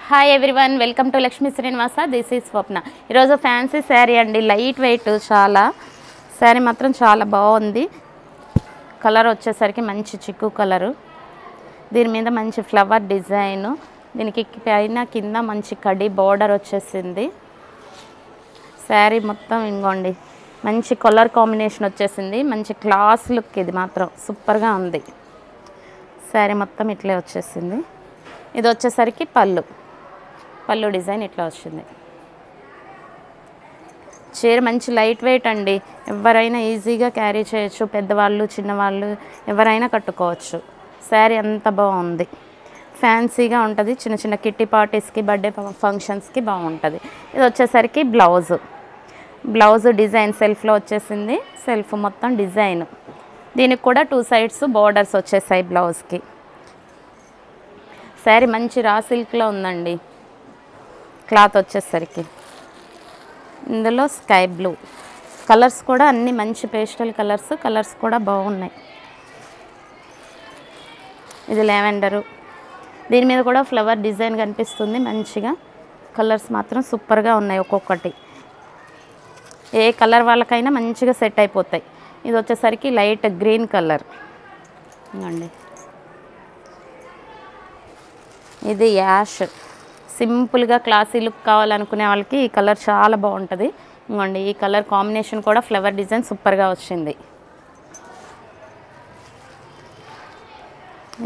Hi everyone, welcome to Lakshmi Srinivasa. This is Swapna. ఈరోజు fancy sari అండి, light weight. చాలా శారీ మాత్రం చాలా బాగుంది. కలర్ వచ్చేసరికి మంచి చిక్కు కలరు. దీని మీద మంచి ఫ్లవర్ డిజైన్, దీనికి పైన కింద మంచి కడి బార్డర్ వచ్చేసింది. శారీ మొత్తం ఇంకోండి మంచి కలర్ కాంబినేషన్ వచ్చేసింది. మంచి క్లాస్ లుక్, ఇది మాత్రం సూపర్గా ఉంది. శారీ మొత్తం ఇట్లే వచ్చేసింది. ఇది వచ్చేసరికి పళ్ళు డిజైన్ ఇట్లా వచ్చింది. చీర మంచి లైట్ వెయిట్ అండి, ఎవరైనా ఈజీగా క్యారీ చేయొచ్చు. పెద్దవాళ్ళు చిన్నవాళ్ళు ఎవరైనా కట్టుకోవచ్చు. శారీ అంత బాగుంది, ఫ్యాన్సీగా ఉంటుంది. చిన్న చిన్న కిట్టి పార్టీస్కి, బర్త్డే ఫంక్షన్స్కి బాగుంటుంది. ఇది వచ్చేసరికి బ్లౌజ్ డిజైన్ సెల్ఫ్లో వచ్చేసింది. సెల్ఫ్ మొత్తం డిజైన్. దీనికి కూడా 2 సైడ్స్ బోర్డర్స్ వచ్చేసాయి బ్లౌజ్కి. శారీ మంచి రా సిల్క్లో ఉందండి. క్లాత్ వచ్చేసరికి ఇందులో స్కై బ్లూ కలర్స్ కూడా అన్నీ మంచి పేస్టల్ కలర్స్ కూడా బాగున్నాయి. ఇది లెవెండరు, దీని మీద కూడా ఫ్లవర్ డిజైన్ కనిపిస్తుంది మంచిగా. కలర్స్ మాత్రం సూపర్గా ఉన్నాయి. ఒక్కొక్కటి ఏ కలర్ వాళ్ళకైనా మంచిగా సెట్ అయిపోతాయి. ఇది వచ్చేసరికి లైట్ గ్రీన్ కలర్ అండి. ఇది యాష్, సింపుల్గా క్లాసీ లుక్ కావాలనుకునే వాళ్ళకి ఈ కలర్ చాలా బాగుంటుంది. ఇంకోండి ఈ కలర్ కాంబినేషన్ కూడా ఫ్లవర్ డిజైన్ సూపర్గా వచ్చింది.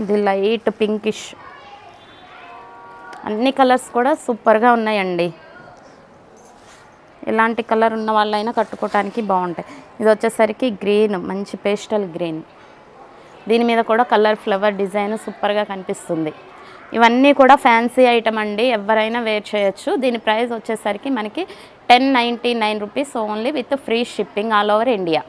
ఇది లైట్ పింకిష్. అన్ని కలర్స్ కూడా సూపర్గా ఉన్నాయండి. ఎలాంటి కలర్ ఉన్న వాళ్ళైనా కట్టుకోవటానికి బాగుంటాయి. ఇది వచ్చేసరికి గ్రీన్, మంచి పేస్టల్ గ్రీన్. దీని మీద కూడా కలర్ ఫ్లవర్ డిజైన్ సూపర్గా కనిపిస్తుంది. ఇవన్నీ కూడా ఫ్యాన్సీ ఐటమ్ అండి, ఎవరైనా వేర్ చేయొచ్చు. దీని ప్రైస్ వచ్చేసరికి మనకి 1099 rupees only, with free shipping all over India.